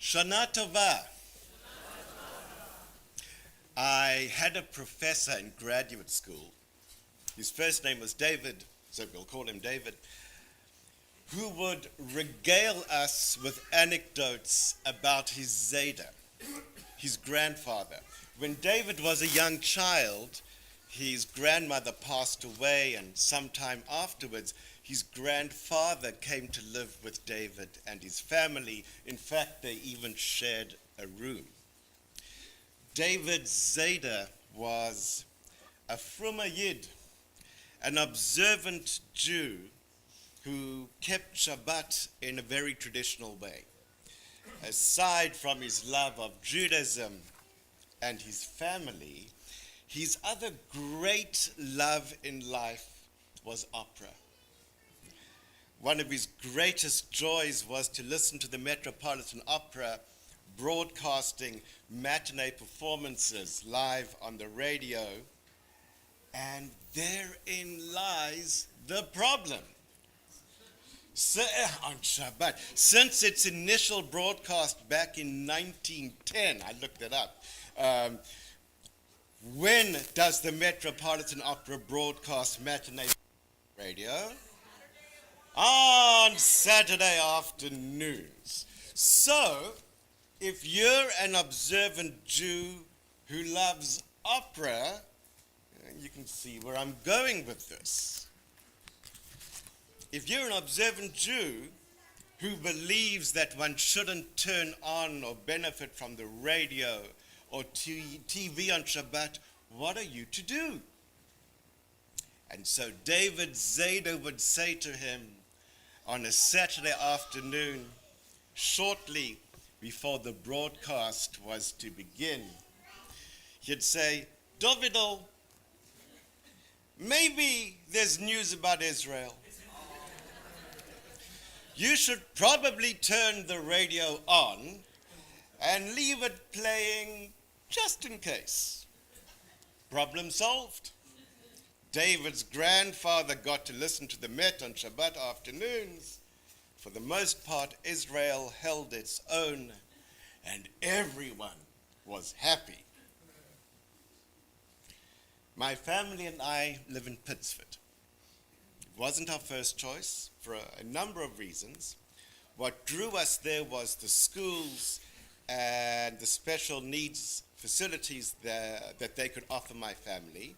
Shana Tova. I had a professor in graduate school. His first name was David, so we'll call him David, who would regale us with anecdotes about his Zayda, his grandfather. When David was a young child, his grandmother passed away, and sometime afterwards, his grandfather came to live with David and his family. In fact, they even shared a room. David Zayda was a frumma Yid, an observant Jew who kept Shabbat in a very traditional way. Aside from his love of Judaism and his family, his other great love in life was opera. One of his greatest joys was to listen to the Metropolitan Opera broadcasting matinee performances live on the radio, and therein lies the problem. So, on Shabbat, since its initial broadcast back in 1910, I looked it up, when does the Metropolitan Opera broadcast matinee radio? On Saturday afternoons. So, if you're an observant Jew who loves opera, you can see where I'm going with this. If you're an observant Jew who believes that one shouldn't turn on or benefit from the radio or TV on Shabbat, what are you to do? And so David Zayda would say to him on a Saturday afternoon, shortly before the broadcast was to begin, he'd say, Davido, maybe there's news about Israel. You should probably turn the radio on and leave it playing just in case. Problem solved. David's grandfather got to listen to the Met on Shabbat afternoons. For the most part, Israel held its own, and everyone was happy. My family and I live in Pittsford. It wasn't our first choice for a number of reasons. What drew us there was the schools and the special needs facilities that they could offer my family.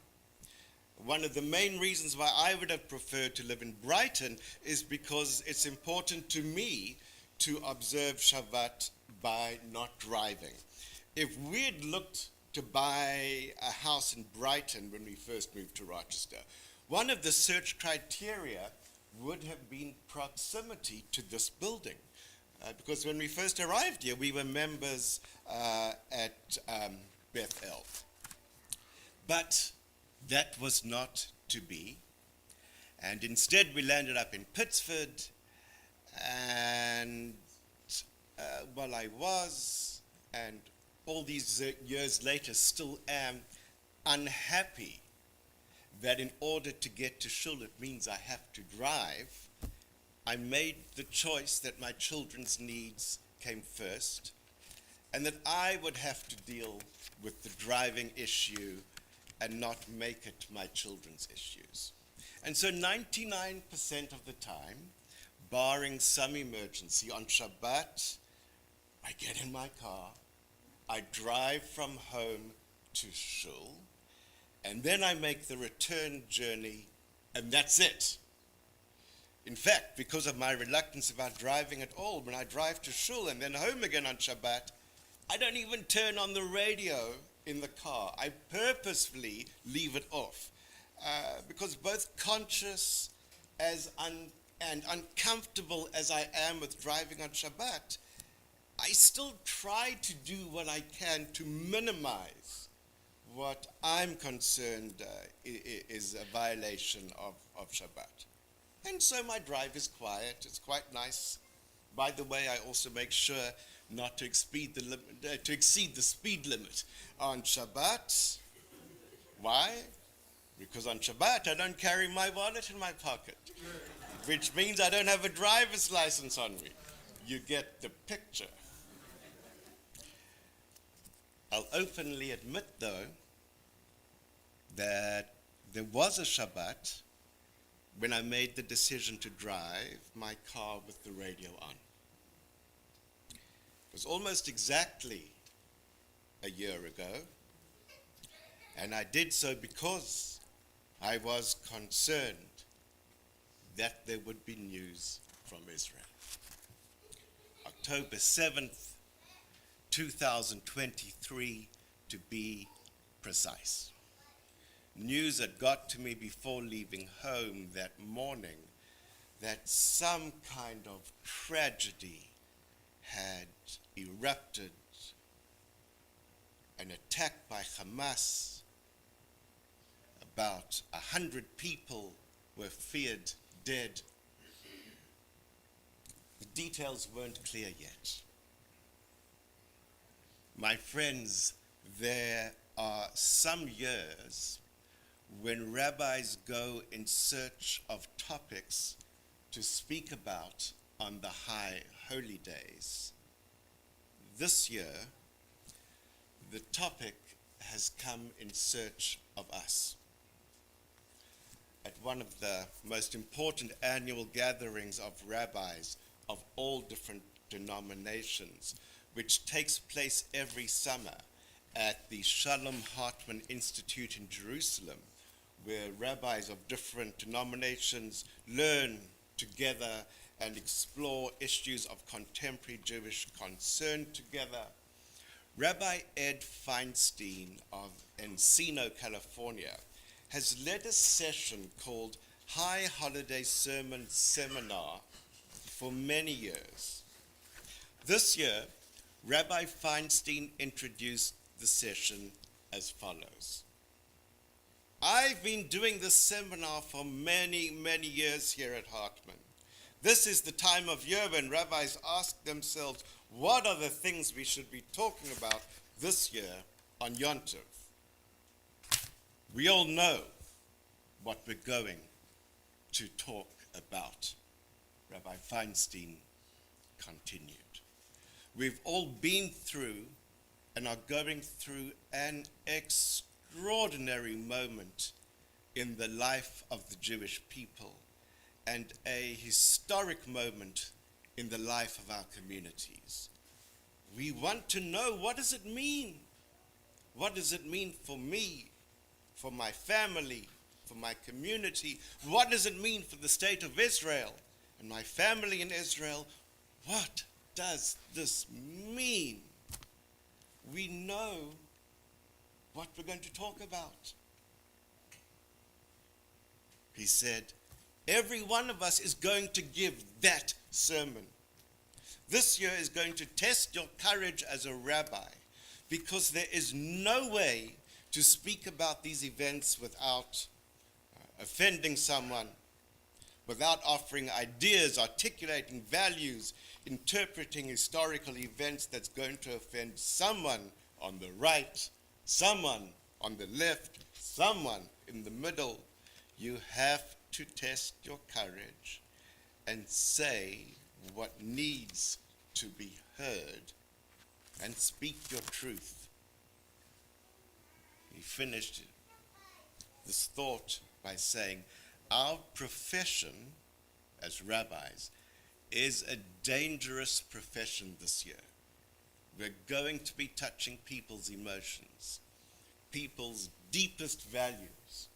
One of the main reasons why I would have preferred to live in Brighton is because it's important to me to observe Shabbat by not driving. If we had looked to buy a house in Brighton when we first moved to Rochester, one of the search criteria would have been proximity to this building. Because when we first arrived here, we were members at Beth El. But that was not to be. And instead, we landed up in Pittsford. And while I was, and all these years later, still am unhappy that in order to get to shul, it means I have to drive, I made the choice that my children's needs came first, and that I would have to deal with the driving issue and not make it my children's issues. And so 99% of the time, barring some emergency, on Shabbat, I get in my car, I drive from home to shul, and then I make the return journey, and that's it. In fact, because of my reluctance about driving at all, when I drive to shul and then home again on Shabbat, I don't even turn on the radio in the car. I purposefully leave it off. Because both conscious and uncomfortable as I am with driving on Shabbat, I still try to do what I can to minimize what I'm concerned is a violation of Shabbat. And so my drive is quiet, it's quite nice. By the way, I also make sure not to exceed the speed limit on Shabbat. Why? Because on Shabbat I don't carry my wallet in my pocket, which means I don't have a driver's license on me. You get the picture. I'll openly admit, though, that there was a Shabbat when I made the decision to drive my car with the radio on. It was almost exactly a year ago, and I did so because I was concerned that there would be news from Israel. October 7th, 2023, to be precise. News had got to me before leaving home that morning that some kind of tragedy had erupted. An attack by Hamas. About 100 people were feared dead. The details weren't clear yet. My friends, there are some years when rabbis go in search of topics to speak about on the high holy days. This year, the topic has come in search of us. At one of the most important annual gatherings of rabbis of all different denominations, which takes place every summer at the Shalom Hartman Institute in Jerusalem, where rabbis of different denominations learn together and explore issues of contemporary Jewish concern together. Rabbi Ed Feinstein of Encino, California, has led a session called High Holiday Sermon Seminar for many years. This year, Rabbi Feinstein introduced the session as follows. I've been doing this seminar for many, many years here at Hartman. This is the time of year when rabbis ask themselves, what are the things we should be talking about this year on Yom Tov? We all know what we're going to talk about. Rabbi Feinstein continued. We've all been through and are going through an extraordinary moment in the life of the Jewish people and a historic moment in the life of our communities. We want to know, what does it mean? What does it mean for me, for my family, for my community? What does it mean for the state of Israel and my family in Israel? What does this mean? We know what we're going to talk about. He said, every one of us is going to give that sermon. This year is going to test your courage as a rabbi, because there is no way to speak about these events without offending someone, without offering ideas, articulating values, interpreting historical events that's going to offend someone on the right, someone on the left, someone in the middle. You have to test your courage and say what needs to be heard and speak your truth. He finished this thought by saying, our profession as rabbis is a dangerous profession this year. We're going to be touching people's emotions, people's deepest values,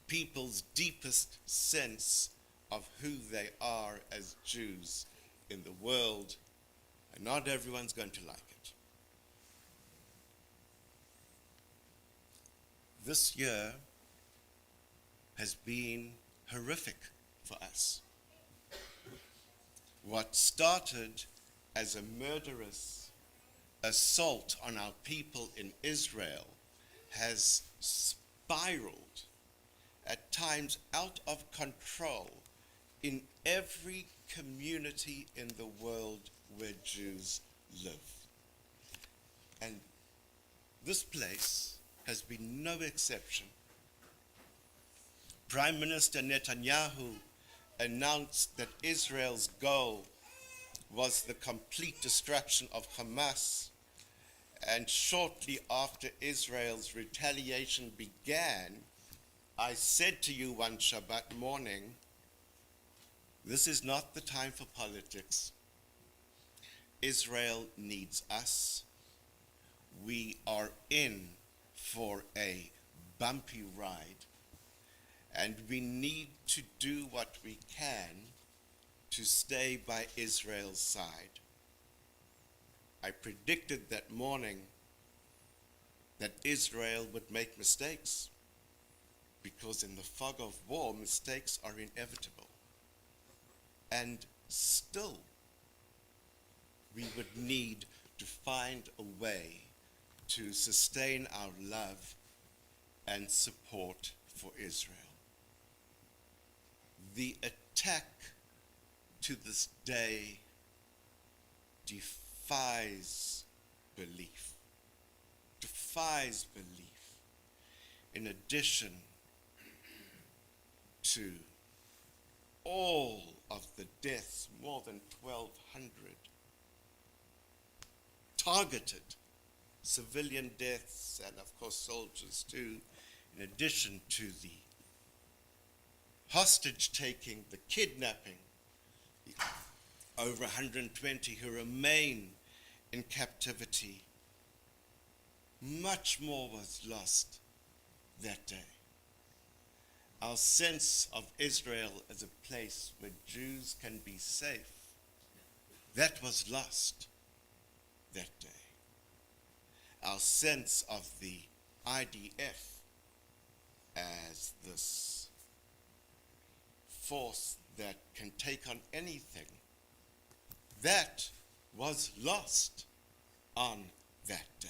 people's deepest sense of who they are as Jews in the world, and not everyone's going to like it. This year has been horrific for us. What started as a murderous assault on our people in Israel has spiraled, at times out of control, in every community in the world where Jews live. And this place has been no exception. Prime Minister Netanyahu announced that Israel's goal was the complete destruction of Hamas, And shortly after Israel's retaliation began, I said to you one Shabbat morning, this is not the time for politics. Israel needs us. We are in for a bumpy ride, and we need to do what we can to stay by Israel's side. I predicted that morning that Israel would make mistakes, because in the fog of war, mistakes are inevitable. And still, we would need to find a way to sustain our love and support for Israel. The attack to this day defies belief. Defies belief. In addition to all of the deaths, more than 1,200 targeted civilian deaths, and of course soldiers too, in addition to the hostage taking, the kidnapping, over 120 who remain in captivity. Much more was lost that day. Our sense of Israel as a place where Jews can be safe, that was lost that day. Our sense of the IDF as this force that can take on anything, that was lost on that day.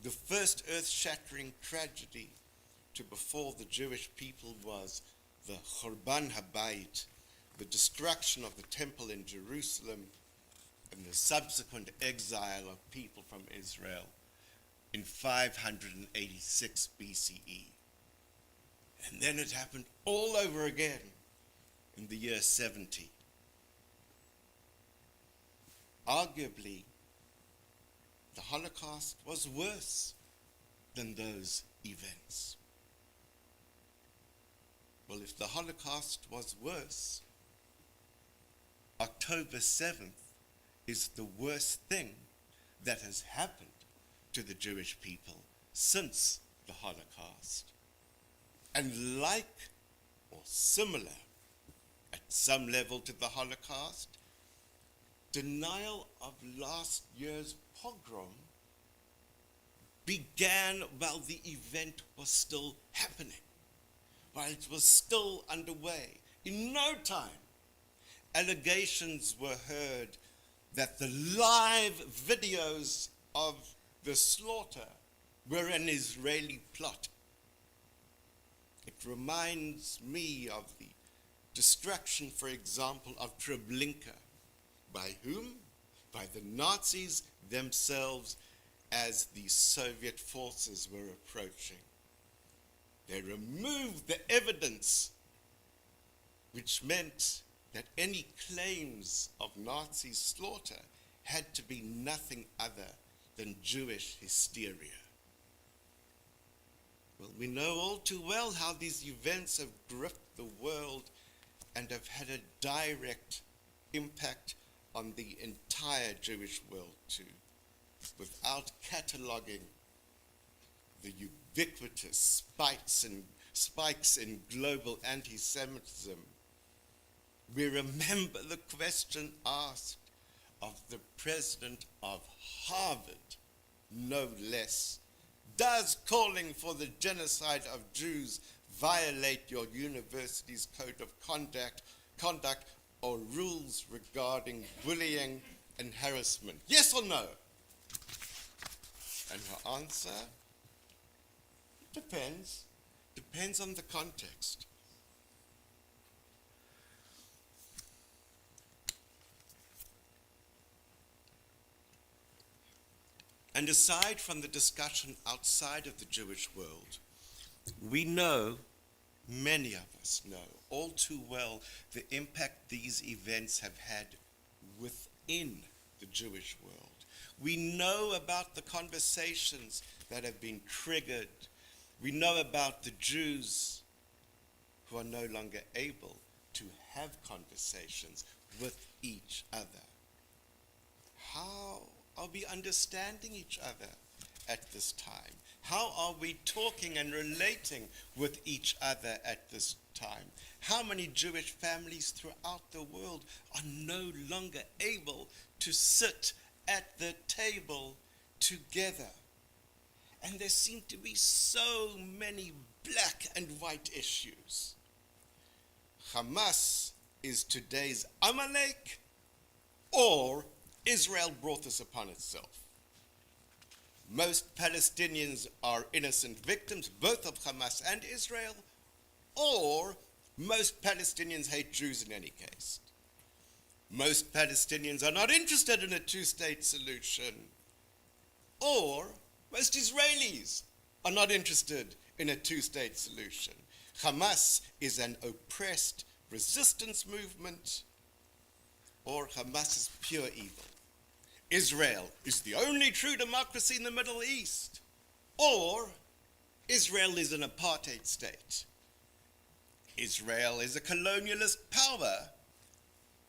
The first earth-shattering tragedy to befall the Jewish people was the Churban HaBayit, the destruction of the temple in Jerusalem, and the subsequent exile of people from Israel in 586 BCE. And then it happened all over again in the year 70. Arguably, the Holocaust was worse than those events. Well, if the Holocaust was worse, October 7th is the worst thing that has happened to the Jewish people since the Holocaust. And like or similar at some level to the Holocaust, denial of last year's pogrom began while the event was still happening, while it was still underway. In no time, allegations were heard that the live videos of the slaughter were an Israeli plot. It reminds me of the destruction, for example, of Treblinka. By whom? By the Nazis themselves as the Soviet forces were approaching. They removed the evidence, which meant that any claims of Nazi slaughter had to be nothing other than Jewish hysteria. Well, we know all too well how these events have gripped the world and have had a direct impact on the entire Jewish world too, without cataloging the ubiquitous spikes in global anti-Semitism. We remember the question asked of the president of Harvard, no less. Does calling for the genocide of Jews violate your university's code of conduct or rules regarding bullying and harassment? Yes or no? And her answer? Depends. Depends on the context. And aside from the discussion outside of the Jewish world, we know, many of us know, all too well the impact these events have had within the Jewish world. We know about the conversations that have been triggered. We know about the Jews who are no longer able to have conversations with each other. How are we understanding each other at this time? How are we talking and relating with each other at this time? How many Jewish families throughout the world are no longer able to sit at the table together? And there seem to be so many black and white issues. Hamas is today's Amalek, or Israel brought this upon itself. Most Palestinians are innocent victims, both of Hamas and Israel, or most Palestinians hate Jews in any case. Most Palestinians are not interested in a two-state solution, or most Israelis are not interested in a two-state solution. Hamas is an oppressed resistance movement, or Hamas is pure evil. Israel is the only true democracy in the Middle East, or Israel is an apartheid state. Israel is a colonialist power,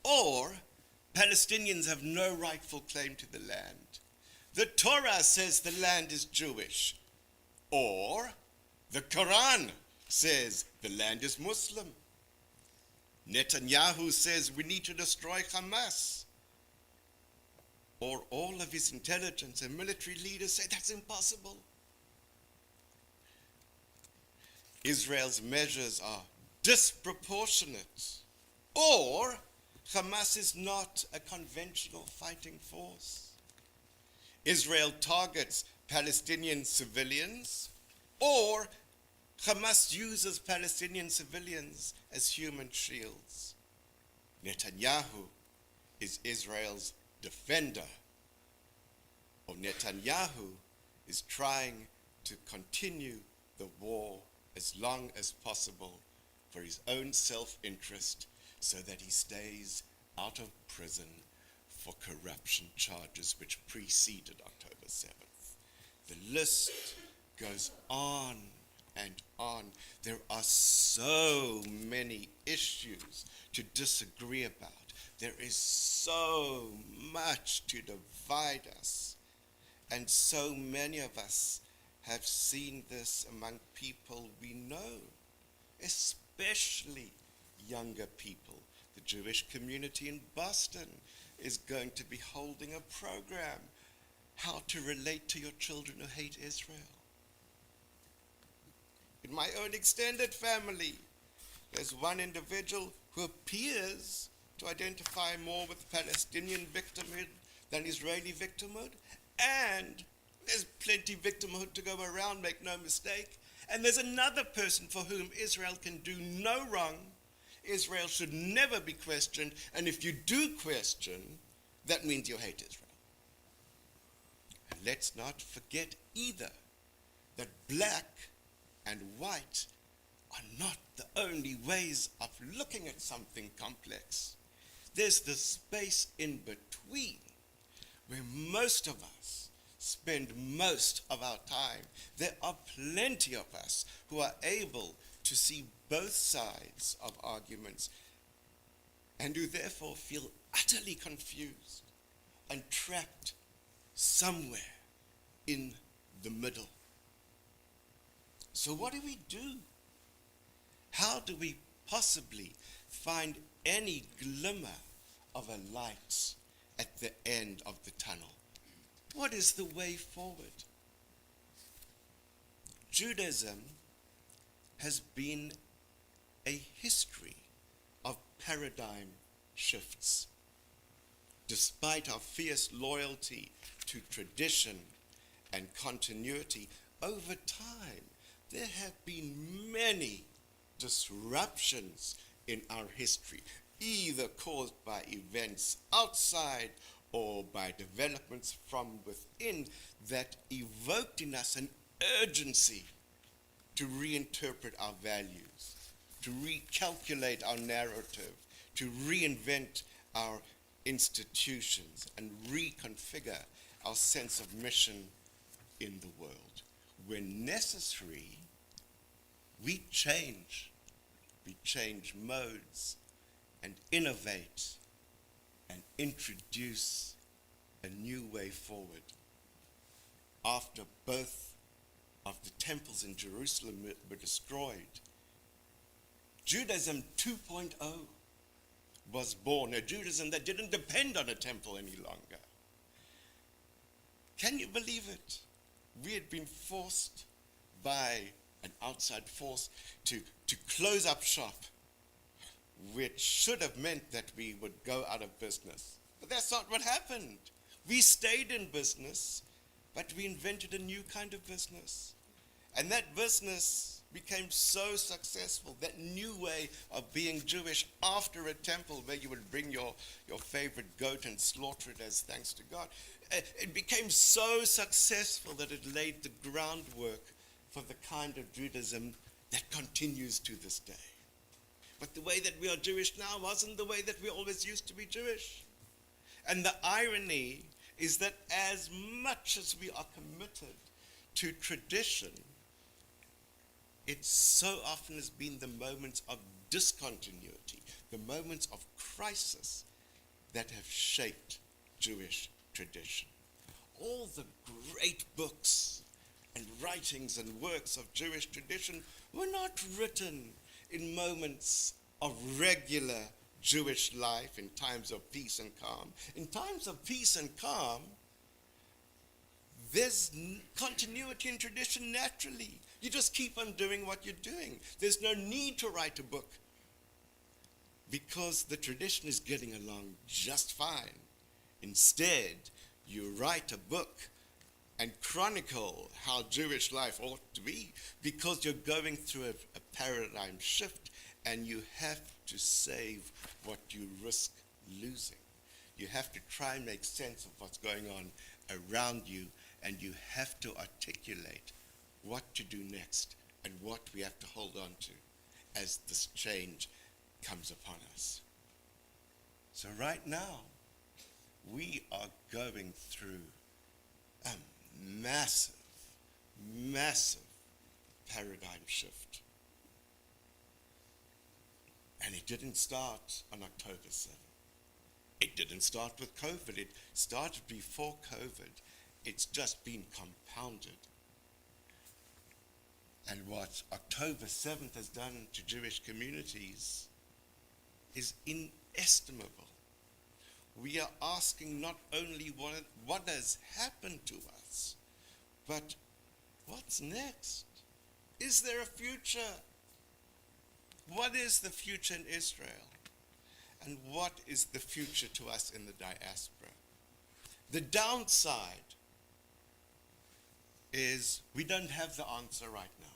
or Palestinians have no rightful claim to the land. The Torah says the land is Jewish, or the Quran says the land is Muslim. Netanyahu says we need to destroy Hamas, or all of his intelligence and military leaders say that's impossible. Israel's measures are disproportionate, or Hamas is not a conventional fighting force. Israel targets Palestinian civilians, or Hamas uses Palestinian civilians as human shields. Netanyahu is Israel's defender, or Netanyahu is trying to continue the war as long as possible for his own self-interest, so that he stays out of prison for corruption charges which preceded October 7th. The list goes on and on. There are so many issues to disagree about. There is so much to divide us. And so many of us have seen this among people we know, especially younger people. The Jewish community in Boston is going to be holding a program, how to relate to your children who hate Israel. In my own extended family, there's one individual who appears to identify more with Palestinian victimhood than Israeli victimhood, and there's plenty victimhood to go around, make no mistake. And there's another person for whom Israel can do no wrong. Israel should never be questioned, and if you do question, that means you hate Israel. And let's not forget either that black and white are not the only ways of looking at something complex. There's the space in between where most of us spend most of our time. There are plenty of us who are able to see both sides of arguments and who therefore feel utterly confused and trapped somewhere in the middle. So what do we do? How do we possibly find any glimmer of a light at the end of the tunnel? What is the way forward? Judaism has been a history of paradigm shifts. Despite our fierce loyalty to tradition and continuity, over time there have been many disruptions in our history, either caused by events outside or by developments from within that evoked in us an urgency to reinterpret our values, to recalculate our narrative, to reinvent our institutions and reconfigure our sense of mission in the world. When necessary, we change. We change modes and innovate and introduce a new way forward. After both of the temples in Jerusalem were destroyed, Judaism 2.0 was born, a Judaism that didn't depend on a temple any longer. Can you believe it? We had been forced by an outside force to close up shop, which should have meant that we would go out of business. But that's not what happened. We stayed in business, but we invented a new kind of business. And that business became so successful, that new way of being Jewish after a temple where you would bring your favorite goat and slaughter it as thanks to God. It became so successful that it laid the groundwork for the kind of Judaism that continues to this day. But the way that we are Jewish now wasn't the way that we always used to be Jewish. And the irony is that as much as we are committed to tradition, it so often has been the moments of discontinuity, the moments of crisis that have shaped Jewish tradition. All the great books and writings and works of Jewish tradition were not written in moments of regular Jewish life, in times of peace and calm. In times of peace and calm, there's continuity in tradition naturally. You just keep on doing what you're doing. There's no need to write a book because the tradition is getting along just fine. Instead, you write a book and chronicle how Jewish life ought to be because you're going through a paradigm shift and you have to save what you risk losing. You have to try and make sense of what's going on around you, and you have to articulate what to do next and what we have to hold on to as this change comes upon us. So right now, we are going through a massive, massive paradigm shift. And it didn't start on October 7th. It didn't start with COVID. It started before COVID. It's just been compounded. And what October 7th has done to Jewish communities is inestimable. We are asking not only what has happened to us, but what's next? Is there a future? What is the future in Israel? And what is the future to us in the diaspora? The downside is we don't have the answer right now.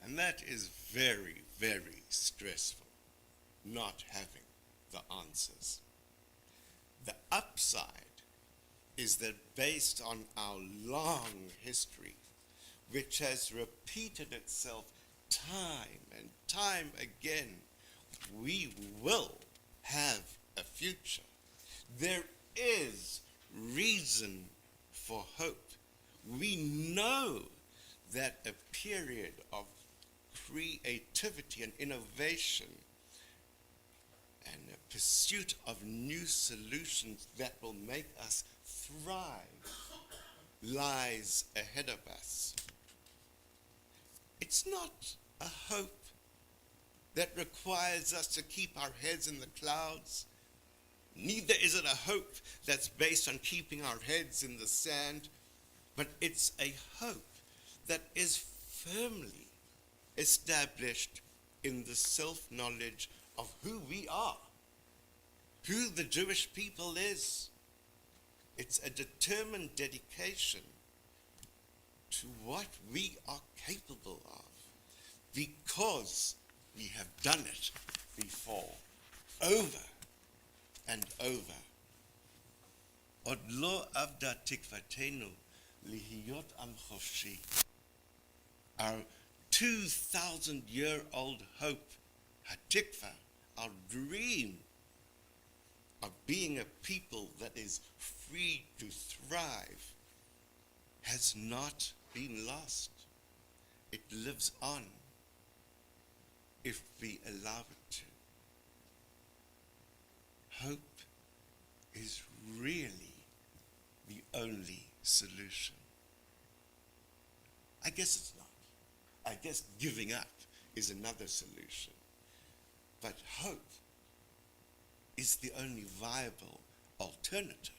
And that is very, very stressful, not having the answers. The upside is that based on our long history, which has repeated itself time and time again, we will have a future. There is reason for hope. We know that a period of creativity and innovation and a pursuit of new solutions that will make us thrive lies ahead of us. It's not a hope that requires us to keep our heads in the clouds. Neither is it a hope that's based on keeping our heads in the sand, but it's a hope that is firmly established in the self-knowledge of who we are, who the Jewish people is. It's a determined dedication to what we are capable of because we have done it before, over and over. Od lo avda tikvatenu lihiyot am choshi. Our 2,000-year-old hope, hatikva, our dream of being a people that is free to thrive has not been lost. It lives on if we allow it to. Hope is really the only solution. I guess it's not. I guess giving up is another solution. But hope is the only viable alternative,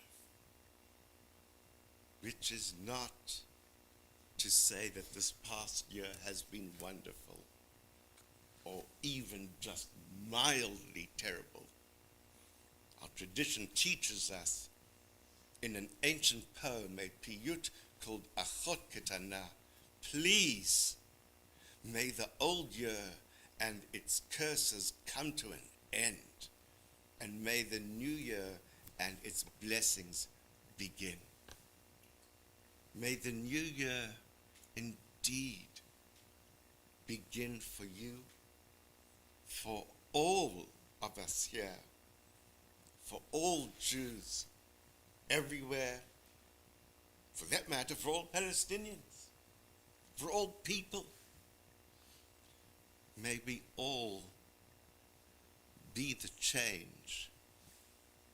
which is not to say that this past year has been wonderful or even just mildly terrible. Our tradition teaches us in an ancient poem, a piyut called Achot Ketana, please, may the old year and its curses come to an end, and may the new year and its blessings begin. May the new year indeed begin for you, for all of us here, for all Jews everywhere, for that matter, for all Palestinians, for all people. May we all be the change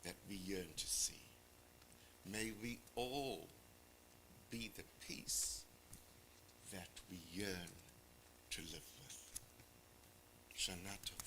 that we yearn to see. May we all be the peace that we yearn to live with. Shana Tova.